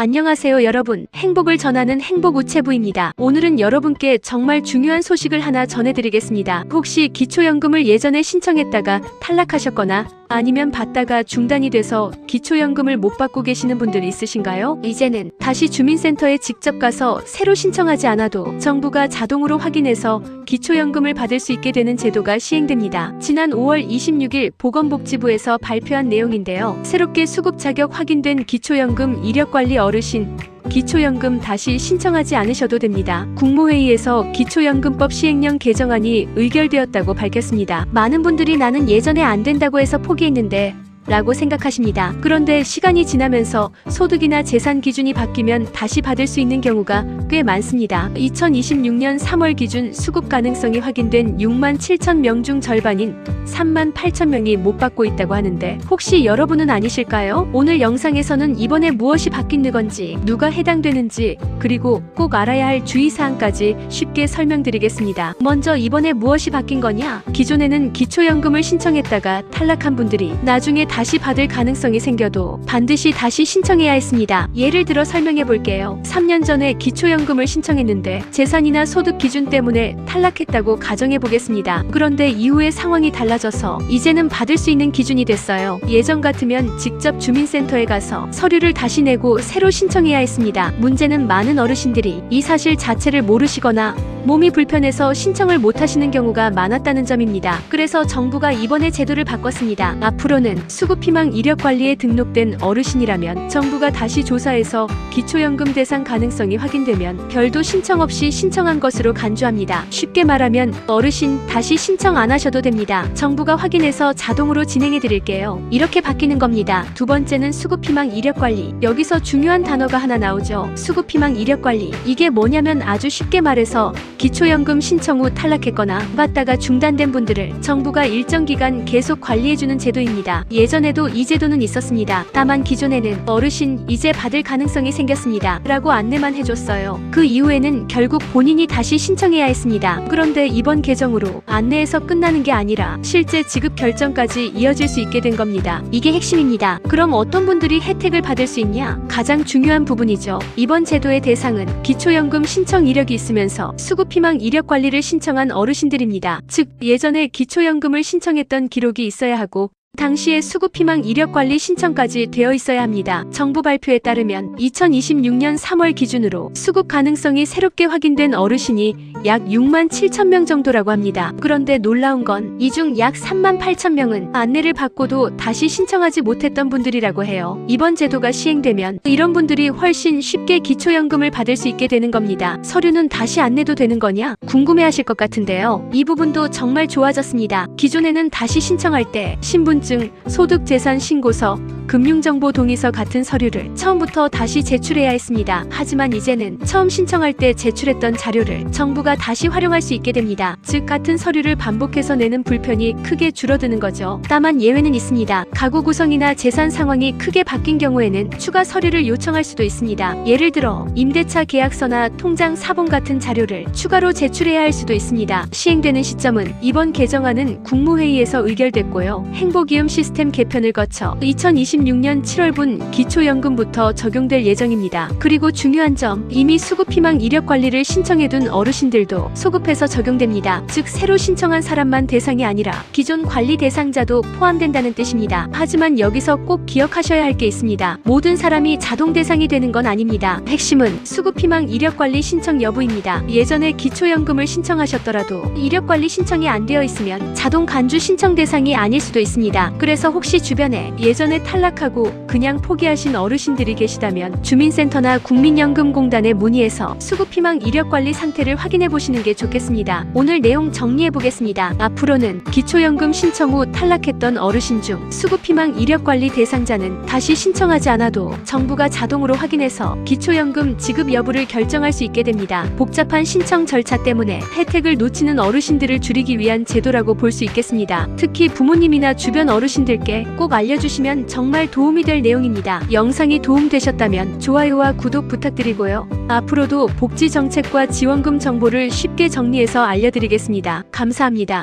안녕하세요 여러분. 행복을 전하는 행복우체부입니다. 오늘은 여러분께 정말 중요한 소식을 하나 전해드리겠습니다. 혹시 기초연금을 예전에 신청했다가 탈락하셨거나 아니면 받다가 중단이 돼서 기초연금을 못 받고 계시는 분들 있으신가요? 이제는 다시 주민센터에 직접 가서 새로 신청하지 않아도 정부가 자동으로 확인해서 기초연금을 받을 수 있게 되는 제도가 시행됩니다. 지난 5월 26일 보건복지부에서 발표한 내용인데요. 새롭게 수급 자격 확인된 기초연금 이력관리 어르신 기초연금 다시 신청하지 않으셔도 됩니다. 국무회의에서 기초연금법 시행령 개정안이 의결되었다고 밝혔습니다. 많은 분들이 나는 예전에 안 된다고 해서 포기했는데 라고 생각하십니다. 그런데 시간이 지나면서 소득이나 재산 기준이 바뀌면 다시 받을 수 있는 경우가 꽤 많습니다. 2026년 3월 기준 수급 가능성이 확인된 6만 7천 명 중 절반인 3만 8천 명이 못 받고 있다고 하는데 혹시 여러분은 아니실까요? 오늘 영상에서는 이번에 무엇이 바뀐 건지, 누가 해당되는지, 그리고 꼭 알아야 할 주의사항까지 쉽게 설명드리겠습니다. 먼저 이번에 무엇이 바뀐 거냐? 기존에는 기초연금을 신청했다가 탈락한 분들이 나중에 다시 받을 가능성이 생겨도 반드시 다시 신청해야 했습니다. 예를 들어 설명해 볼게요. 3년 전에 기초연금을 신청했는데 재산이나 소득 기준 때문에 탈락했다고 가정해 보겠습니다. 그런데 이후에 상황이 달라져서 이제는 받을 수 있는 기준이 됐어요. 예전 같으면 직접 주민센터에 가서 서류를 다시 내고 새로 신청해야 했습니다. 문제는 많은 어르신들이 이 사실 자체를 모르시거나 몸이 불편해서 신청을 못 하시는 경우가 많았다는 점입니다. 그래서 정부가 이번에 제도를 바꿨습니다. 앞으로는 수급희망 이력관리에 등록된 어르신이라면 정부가 다시 조사해서 기초연금 대상 가능성이 확인되면 별도 신청 없이 신청한 것으로 간주합니다. 쉽게 말하면 어르신 다시 신청 안 하셔도 됩니다. 정부가 확인해서 자동으로 진행해 드릴게요. 이렇게 바뀌는 겁니다. 두 번째는 수급희망 이력관리. 여기서 중요한 단어가 하나 나오죠. 수급희망 이력관리. 이게 뭐냐면 아주 쉽게 말해서 기초연금 신청 후 탈락했거나 받다가 중단된 분들을 정부가 일정 기간 계속 관리해주는 제도입니다. 예전에도 이 제도는 있었습니다. 다만 기존에는 어르신 이제 받을 가능성이 생겼습니다 라고 안내만 해줬어요. 그 이후에는 결국 본인이 다시 신청해야 했습니다. 그런데 이번 개정으로 안내에서 끝나는 게 아니라 실제 지급 결정까지 이어질 수 있게 된 겁니다. 이게 핵심입니다. 그럼 어떤 분들이 혜택을 받을 수 있냐? 가장 중요한 부분이죠. 이번 제도의 대상은 기초연금 신청 이력이 있으면서 수급희망 이력관리를 신청한 어르신들입니다. 즉 예전에 기초연금을 신청했던 기록이 있어야 하고 당시에 수급희망 이력관리 신청까지 되어 있어야 합니다. 정부 발표에 따르면 2026년 3월 기준으로 수급 가능성이 새롭게 확인된 어르신이 약 6만 7천 명 정도라고 합니다. 그런데 놀라운 건 이 중 약 3만 8천 명은 안내를 받고도 다시 신청하지 못했던 분들이라고 해요. 이번 제도가 시행되면 이런 분들이 훨씬 쉽게 기초연금을 받을 수 있게 되는 겁니다. 서류는 다시 안 내도 되는 거냐? 궁금해하실 것 같은데요. 이 부분도 정말 좋아졌습니다. 기존에는 다시 신청할 때 신분증, 소득재산 신고서, 금융정보 동의서 같은 서류를 처음부터 다시 제출해야 했습니다. 하지만 이제는 처음 신청할 때 제출했던 자료를 정부가 다시 활용할 수 있게 됩니다. 즉 같은 서류를 반복해서 내는 불편이 크게 줄어드는 거죠. 다만 예외는 있습니다. 가구 구성이나 재산 상황이 크게 바뀐 경우에는 추가 서류를 요청할 수도 있습니다. 예를 들어 임대차 계약서나 통장 사본 같은 자료를 추가로 제출해야 할 수도 있습니다. 시행되는 시점은 이번 개정안은 국무회의에서 의결됐고요. 행복이음 시스템 개편을 거쳐 2026년 7월분 기초연금부터 적용될 예정입니다. 그리고 중요한 점, 이미 수급희망 이력관리를 신청해둔 어르신들도 소급해서 적용됩니다. 즉 새로 신청한 사람만 대상이 아니라 기존 관리 대상자도 포함된다는 뜻입니다. 하지만 여기서 꼭 기억하셔야 할 게 있습니다. 모든 사람이 자동 대상이 되는 건 아닙니다. 핵심은 수급희망 이력관리 신청 여부입니다. 예전에 기초연금을 신청하셨더라도 이력관리 신청이 안 되어 있으면 자동 간주 신청 대상이 아닐 수도 있습니다. 그래서 혹시 주변에 예전에 탈락하고 그냥 포기하신 어르신들이 계시다면 주민센터나 국민연금공단에 문의해서 수급희망 이력관리 상태를 확인해 보시는 게 좋겠습니다. 오늘 내용 정리해 보겠습니다. 앞으로는 기초연금 신청 후 탈락했던 어르신 중 수급희망 이력관리 대상자는 다시 신청하지 않아도 정부가 자동으로 확인해서 기초연금 지급 여부를 결정할 수 있게 됩니다. 복잡한 신청 절차 때문에 혜택을 놓치는 어르신들을 줄이기 위한 제도라고 볼 수 있겠습니다. 특히 부모님이나 주변 어르신들께 꼭 알려주시면 정말 도움이 될 내용입니다. 영상이 도움되셨다면 좋아요와 구독 부탁드리고요. 앞으로도 복지 정책과 지원금 정보를 쉽게 정리해서 알려드리겠습니다. 감사합니다.